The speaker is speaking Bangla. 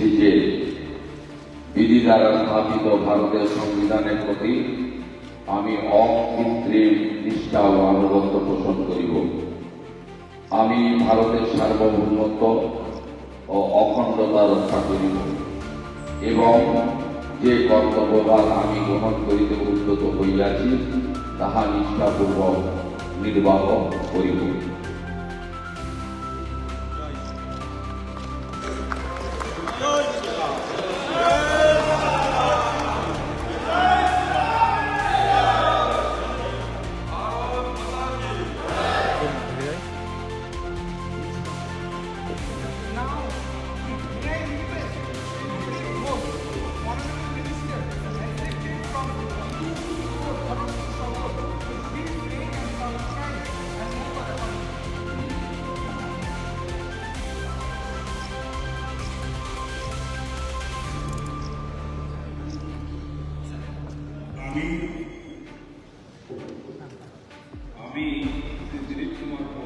করেছি যে বিধি দ্বারা স্থাপিত ভারতের সংবিধানের প্রতি আমি অকৃত্রিম নিষ্ঠা ও আনুগত্য পোষণ করিব। আমি ভারতের সার্বভৌমত্ব ও অখণ্ডতা রক্ষা করিব এবং যে কর্তব্যভার আমি গ্রহণ করিতে উদ্যত হইয়াছি তাহা নিষ্ঠাপূর্বক নির্বাহ করিব। আমি শ্রী দিলীপ কুমার